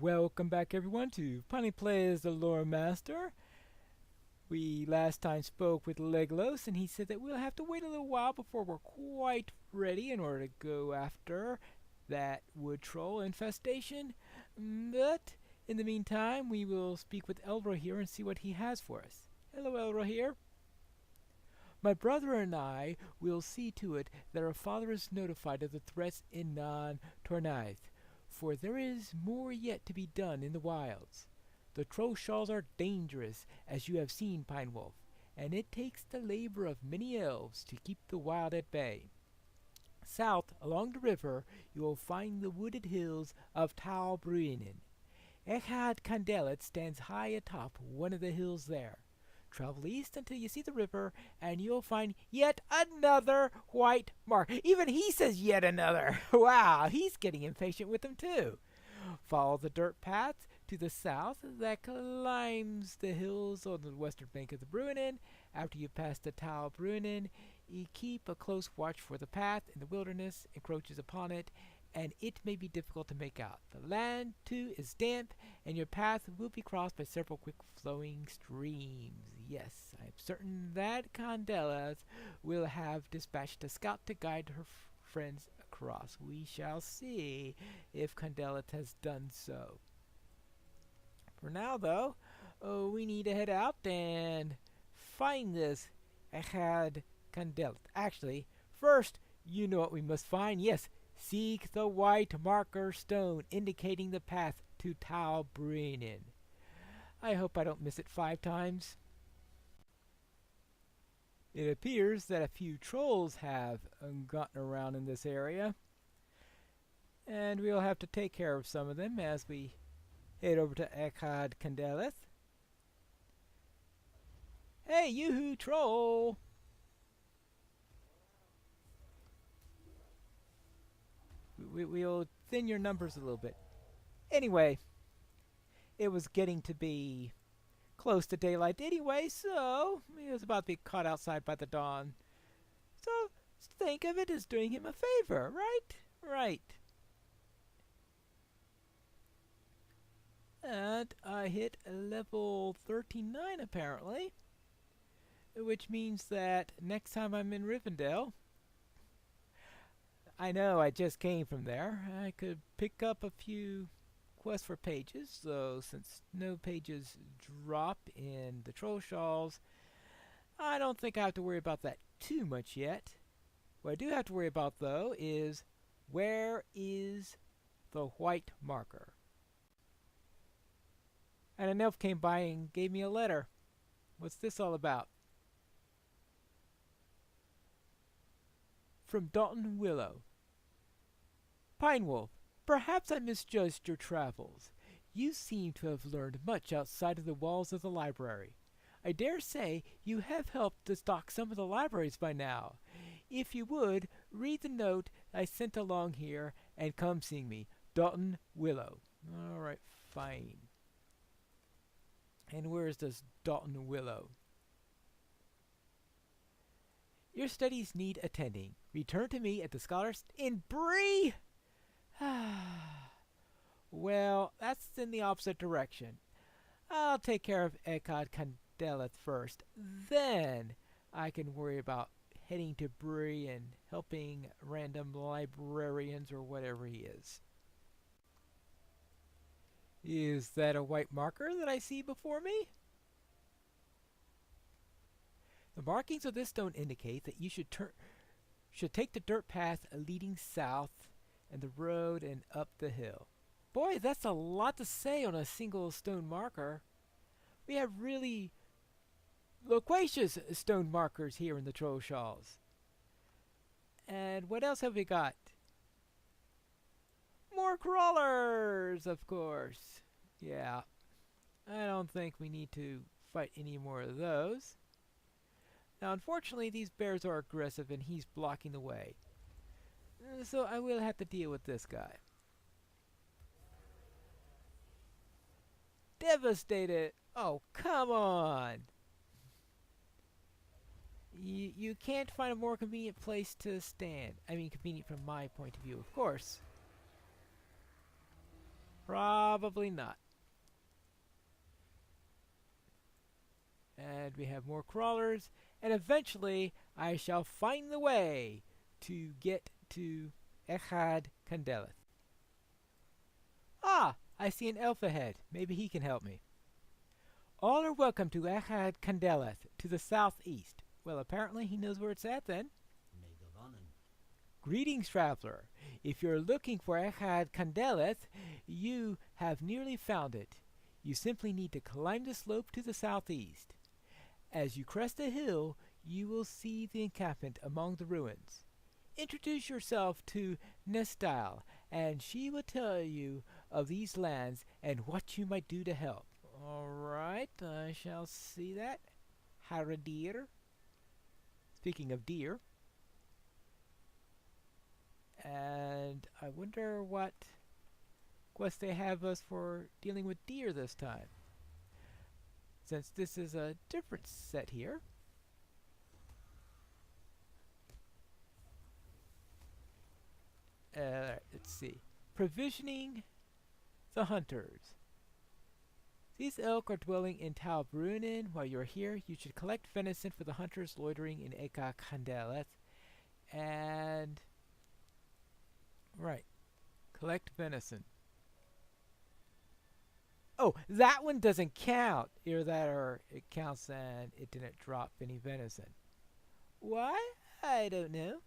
Welcome back everyone to Pineleaf Plays the Lore Master. We last time spoke with Legolas and he said that we'll have to wait a little while before we're quite ready in order to go after that wood troll infestation. But in the meantime we will speak with LOTRO here and see what he has for us. Hello LOTRO here. My brother and I will see to it that our father is notified of the threats in Non-Tornaith, for there is more yet to be done in the wilds. The Trollshaws are dangerous, as you have seen, Pine Wolf, and it takes the labor of many elves to keep the wild at bay. South, along the river, you will find the wooded hills of Talbruinen. Echad Candelet stands high atop one of the hills there. Travel east until you see the river, and you'll find yet another white mark. Even he says yet another. Wow, he's getting impatient with them too. Follow the dirt path to the south that climbs the hills on the western bank of the Bruinen. After you pass the Tal Bruinen, you keep a close watch for the path in the wilderness encroaches upon it, and it may be difficult to make out. The land, too, is damp, and your path will be crossed by several quick-flowing streams. Yes, I am certain that Candelas will have dispatched a scout to guide her friends across. We shall see if Candelas has done so. For now, though, we need to head out and find this Echad Candelas. Actually, first, you know what we must find. Yes, seek the white marker stone indicating the path to Talbruinen. I hope I don't miss it 5 times. It appears that a few trolls have gotten around in this area, and we'll have to take care of some of them as we head over to Echad Candelas. Hey, yoo-hoo, troll! We'll thin your numbers a little bit. Anyway, it was getting to be close to daylight anyway, so he was about to be caught outside by the dawn. So think of it as doing him a favor, right? Right. And I hit level 39 apparently, which means that next time I'm in Rivendell, I know I just came from there, I could pick up a few quests for pages, so since no pages drop in the Trollshaws, I don't think I have to worry about that too much yet. What I do have to worry about though is, where is the white marker? And an elf came by and gave me a letter. What's this all about? From Dalton Willow. Pine Wolf, perhaps I misjudged your travels. You seem to have learned much outside of the walls of the library. I dare say you have helped to stock some of the libraries by now. If you would, read the note I sent along here and come see me. Dalton Willow. Alright, fine. And where is this Dalton Willow? Your studies need attending. Return to me at the Scholars in Bree! Well, that's in the opposite direction. I'll take care of Echad Candelas first. Then I can worry about heading to Bree and helping random librarians or whatever he is. Is that a white marker that I see before me? The markings of this stone indicate that you should take the dirt path leading south and the road and up the hill. Boy, that's a lot to say on a single stone marker. We have really loquacious stone markers here in the Trollshaws. And what else have we got? More crawlers, of course. Yeah, I don't think we need to fight any more of those. Now, unfortunately, these bears are aggressive and he's blocking the way. So I will have to deal with this guy. Devastated! Oh, come on! You can't find a more convenient place to stand. I mean, convenient from my point of view, of course. Probably not. And we have more crawlers, and eventually I shall find the way to get to Echad Candeleth. Ah, I see an elf ahead. Maybe he can help me. All are welcome to Echad Candeleth, to the southeast. Well, apparently he knows where it's at then. Greetings, traveler. If you're looking for Echad Candeleth, you have nearly found it. You simply need to climb the slope to the southeast. As you crest a hill, you will see the encampment among the ruins. Introduce yourself to Nestile, and she will tell you of these lands and what you might do to help. All right, I shall see that. Eriador. Speaking of deer. And I wonder what quest they have us for dealing with deer this time. Since this is a different set here. Let's see. Provisioning the hunters. These elk are dwelling in Tal Bruinen. While you're here, you should collect venison for the hunters loitering in Eka Candeleth. And right, collect venison. Oh, that one doesn't count. Either that or it counts and it didn't drop any venison. Why? I don't know.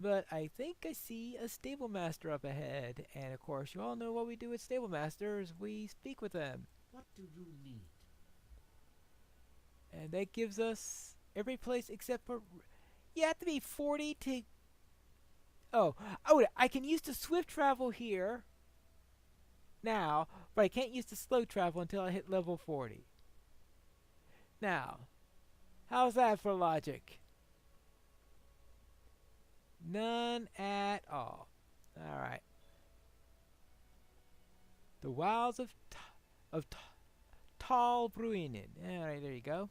But I think I see a stable master up ahead. And of course, you all know what we do with stable masters. We speak with them. What do you need? And that gives us every place except for... You have to be 40 to... Oh, I can use the swift travel here now, but I can't use the slow travel until I hit level 40. Now, how's that for logic? None at all. Alright. The wilds of Tal Bruinen. Alright, there you go.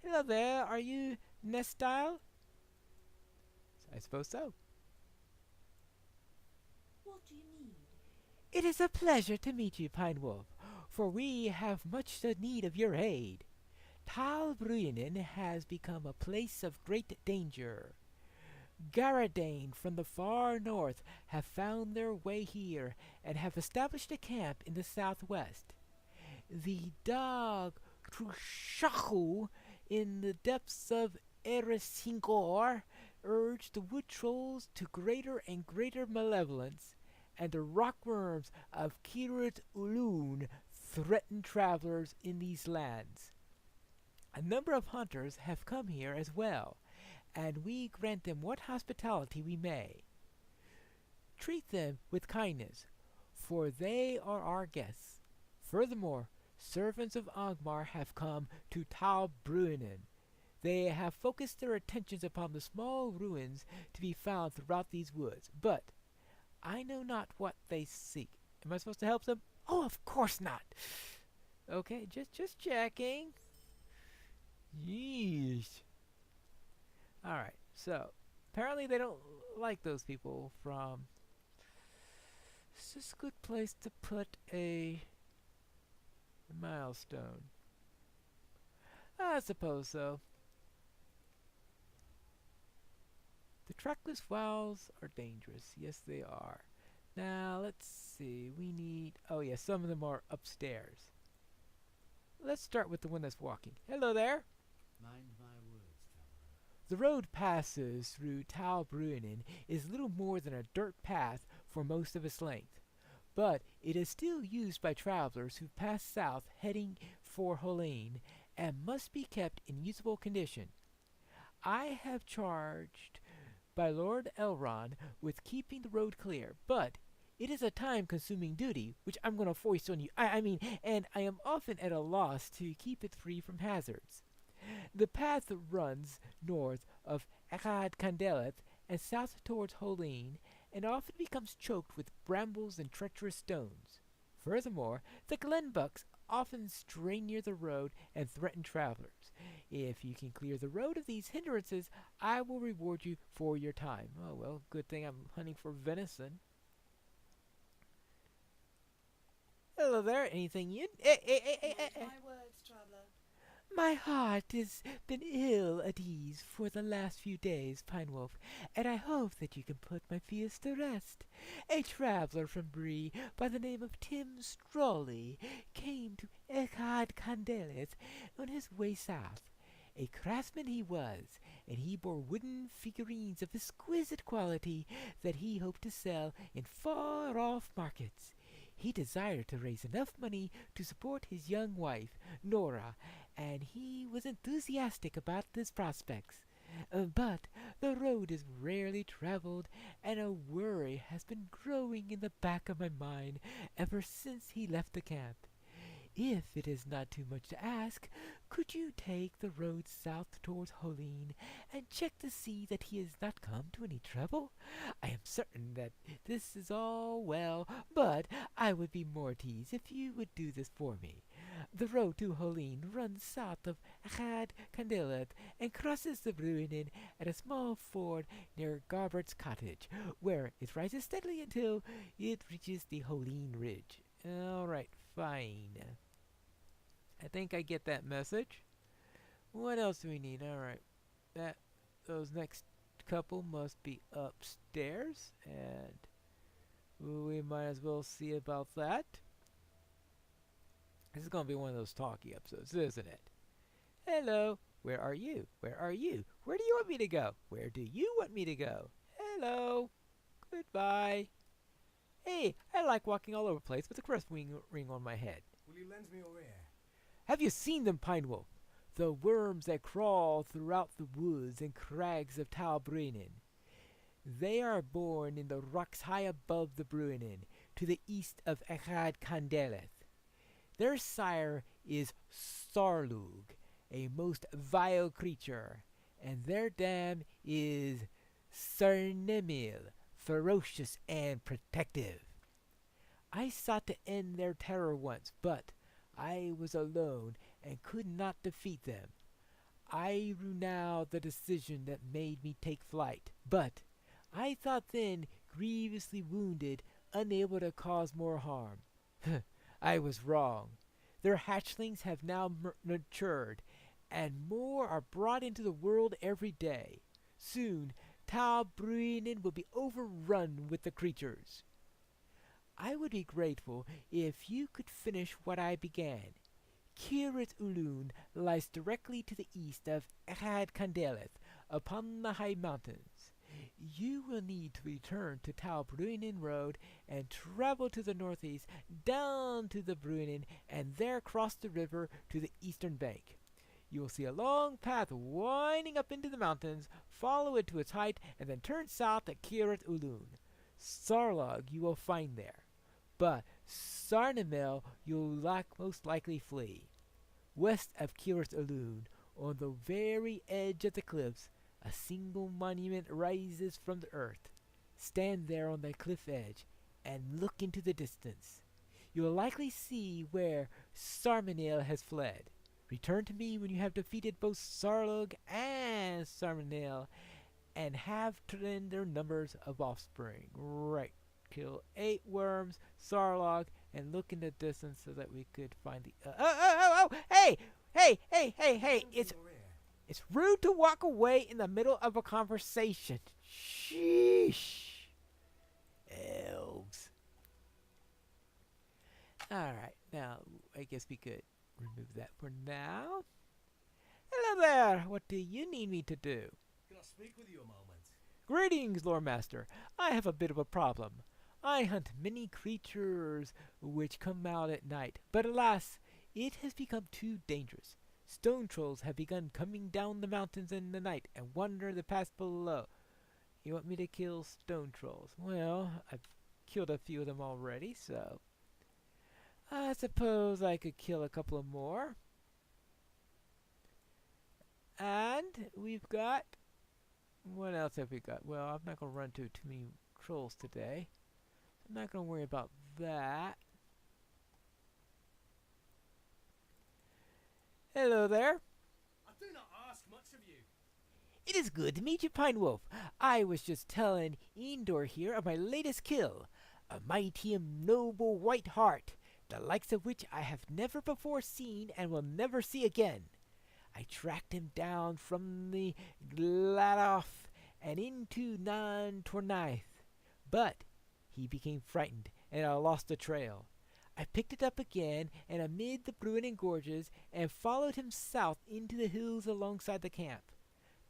Hello there, are you Nestile? I suppose so. What do you need? It is a pleasure to meet you, Pine Wolf, for we have much need of your aid. Tal Bruinen has become a place of great danger. Garadane from the far north have found their way here and have established a camp in the southwest. The Dog Trushaku in the depths of Eresingor urge the wood trolls to greater and greater malevolence, and the rockworms of Kirit Ulun threaten travelers in these lands. A number of hunters have come here as well, and we grant them what hospitality we may. Treat them with kindness, for they are our guests. Furthermore, servants of Angmar have come to Tal Bruinen. They have focused their attentions upon the small ruins to be found throughout these woods, but I know not what they seek. Am I supposed to help them? Oh, of course not. Okay, just checking. Yeesh. Alright, so apparently they don't like those people from... Is this a good place to put a milestone? I suppose so. The trackless wilds are dangerous. Yes, they are. Now, let's see. We need... Oh, yeah, some of them are upstairs. Let's start with the one that's walking. Hello there. Mind my words, traveler. The road passes through Tal Bruinen is little more than a dirt path for most of its length, but it is still used by travelers who pass south heading for Hollin and must be kept in usable condition. I have charged by Lord Elrond with keeping the road clear, but it is a time-consuming duty which I'm going to foist on you. And I am often at a loss to keep it free from hazards. The path runs north of Echad Candeleth and south towards Hollin, and often becomes choked with brambles and treacherous stones. Furthermore, the glenbucks often stray near the road and threaten travelers. If you can clear the road of these hindrances, I will reward you for your time. Oh well, good thing I'm hunting for venison. Hello there. Anything you? Mark my words, traveller. My heart has been ill at ease for the last few days, Pine Wolf, and I hope that you can put my fears to rest. A traveler from Bree by the name of Tim Strawley came to Echad Candelith on his way south. A craftsman he was, and he bore wooden figurines of exquisite quality that he hoped to sell in far-off markets. He desired to raise enough money to support his young wife, Nora, and he was enthusiastic about his prospects. But the road is rarely traveled, and a worry has been growing in the back of my mind ever since he left the camp. If it is not too much to ask, could you take the road south towards Hollin and check to see that he has not come to any trouble? I am certain that this is all well, but I would be more at ease if you would do this for me. The road to Hollin runs south of Achad Candelat and crosses the Bruinen at a small ford near Garbert's cottage, where it rises steadily until it reaches the Hollin Ridge. All right, fine. I think I get that message. What else do we need? All right, those next couple must be upstairs, and we might as well see about that. This is gonna be one of those talky episodes, isn't it? Hello, where are you? Where are you? Where do you want me to go? Where do you want me to go? Hello, goodbye. Hey, I like walking all over the place with a crest ring on my head. Will you lend me your ear? Have you seen them, Pine Wolf? The worms that crawl throughout the woods and crags of Talbruinen. They are born in the rocks high above the Bruinen, to the east of Echad Candeleth. Their sire is Sarlug, a most vile creature, and their dam is Sarnemil, ferocious and protective. I sought to end their terror once, but I was alone and could not defeat them. I rue now the decision that made me take flight, but I thought then grievously wounded, unable to cause more harm. I was wrong. Their hatchlings have now matured, and more are brought into the world every day. Soon, Talbruinen will be overrun with the creatures. I would be grateful if you could finish what I began. Kirit Ulun lies directly to the east of Echad Candeleth, upon the high mountains. You will need to return to Talbruinen Road and travel to the northeast down to the Bruinen and there cross the river to the eastern bank. You will see a long path winding up into the mountains, follow it to its height, and then turn south at Kirit Ulun. Sarlog you will find there, but Sarnamel you'll most likely flee. West of Kirit Ulun, on the very edge of the cliffs, a single monument rises from the earth. Stand there on the cliff edge and look into the distance. You will likely see where Sarmanil has fled. Return to me when you have defeated both Sarlog and Sarmanil and have trimmed their numbers of offspring. Right. Kill 8 worms, Sarlog, and look in the distance so that we could find the... Hey! It's rude to walk away in the middle of a conversation. Sheesh. Elves. Alright, now I guess we could remove that for now. Hello there! What do you need me to do? Can I speak with you a moment? Greetings, Lord Master. I have a bit of a problem. I hunt many creatures which come out at night, but alas, it has become too dangerous. Stone trolls have begun coming down the mountains in the night and wander the paths below. You want me to kill stone trolls? Well, I've killed a few of them already, so I suppose I could kill a couple of more. And we've got... what else have we got? Well, I'm not going to run into too many trolls today. I'm not going to worry about that. Hello there. I do not ask much of you. It is good to meet you, Pine Wolf. I was just telling Endor here of my latest kill. A mighty and noble white hart, the likes of which I have never before seen and will never see again. I tracked him down from the Gladoff and into Nan Tornaith, but he became frightened, and I lost the trail. I picked it up again, and amid the ruining gorges, and followed him south into the hills alongside the camp.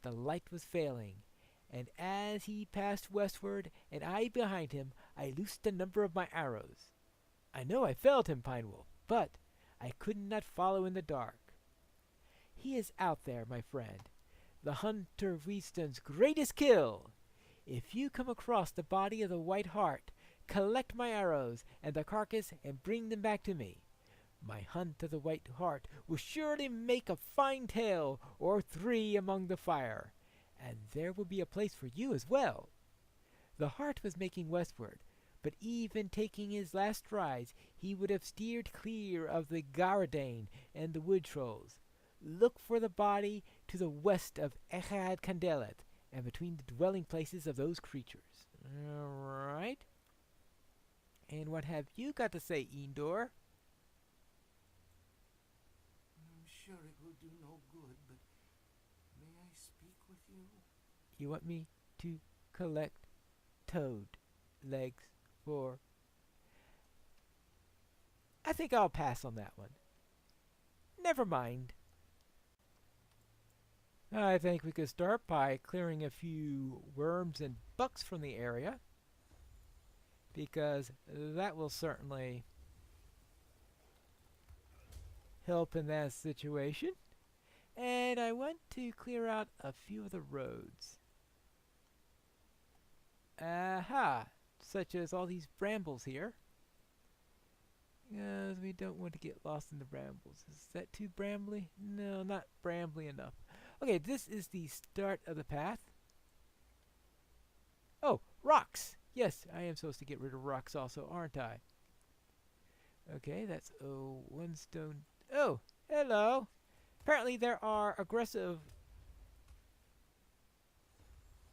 The light was failing, and as he passed westward, and I behind him, I loosed a number of my arrows. I know I failed him, Pine Wolf, but I could not follow in the dark. He is out there, my friend, the hunter Wheaton's greatest kill. If you come across the body of the White Hart, collect my arrows and the carcass and bring them back to me. My hunt of the White Hart will surely make a fine tale or three among the fire, and there will be a place for you as well. The Hart was making westward, but even taking his last strides, he would have steered clear of the Garadane and the wood trolls. Look for the body to the west of Echad Candelet, and between the dwelling places of those creatures. All right. And what have you got to say, Endor? I'm sure it will do no good, but may I speak with you? You want me to collect toad legs for... I think I'll pass on that one. Never mind. I think we could start by clearing a few worms and bugs from the area, because that will certainly help in that situation. And I want to clear out a few of the roads. Aha! Such as all these brambles here. Because we don't want to get lost in the brambles. Is that too brambly? No, not brambly enough. Okay, this is the start of the path. Oh, rocks! Yes, I am supposed to get rid of rocks also, aren't I? Okay, that's one stone. Oh, hello! Apparently there are aggressive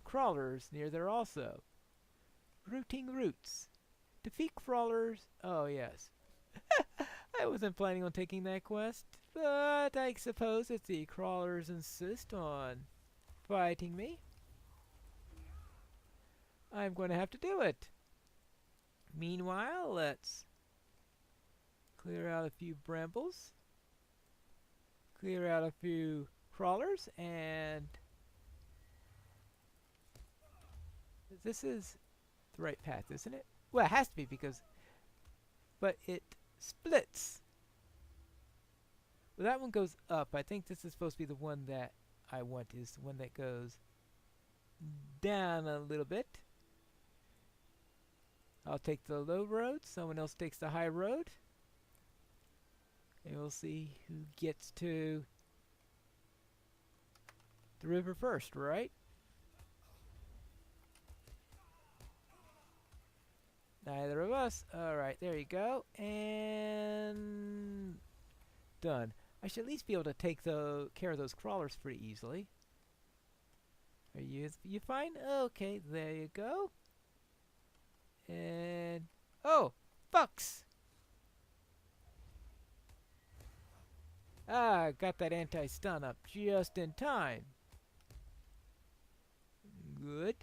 crawlers near there also. Rooting roots. Defeat crawlers. Oh, yes. I wasn't planning on taking that quest, but I suppose if the crawlers insist on fighting me, I'm going to have to do it. Meanwhile, let's clear out a few brambles, clear out a few crawlers, and this is the right path, isn't it? Well, it has to be because, but it splits. Well, that one goes up. I think this is supposed to be the one that I want, is the one that goes down a little bit. I'll take the low road, someone else takes the high road, and we'll see who gets to the river first, right? Neither of us. Alright, there you go. And done. I should at least be able to take care of those crawlers pretty easily. Are you fine? Okay, there you go. And oh, fucks! Ah, got that anti-stun up just in time. Good.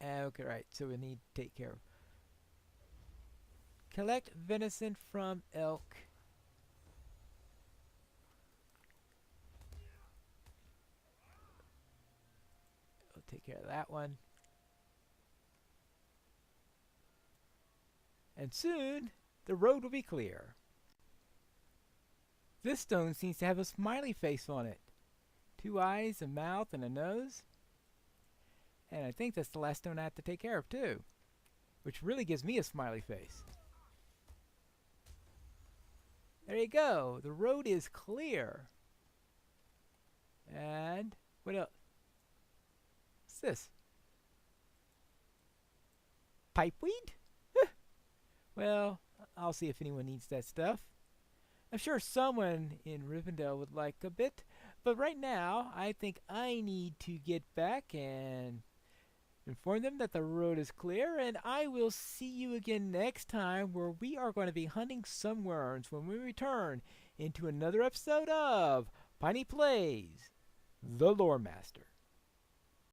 Okay, right, so we need to take care of. Collect venison from elk. I'll take care of that one. And soon, the road will be clear. This stone seems to have a smiley face on it. 2 eyes, a mouth, and a nose. And I think that's the last stone I have to take care of, too. Which really gives me a smiley face. There you go. The road is clear. And what else? What's this? Pipeweed? Well, I'll see if anyone needs that stuff. I'm sure someone in Rivendell would like a bit. But right now, I think I need to get back and Inform them that the road is clear, and I will see you again next time where we are going to be hunting some worms when we return into another episode of Piney Plays the Lore Master.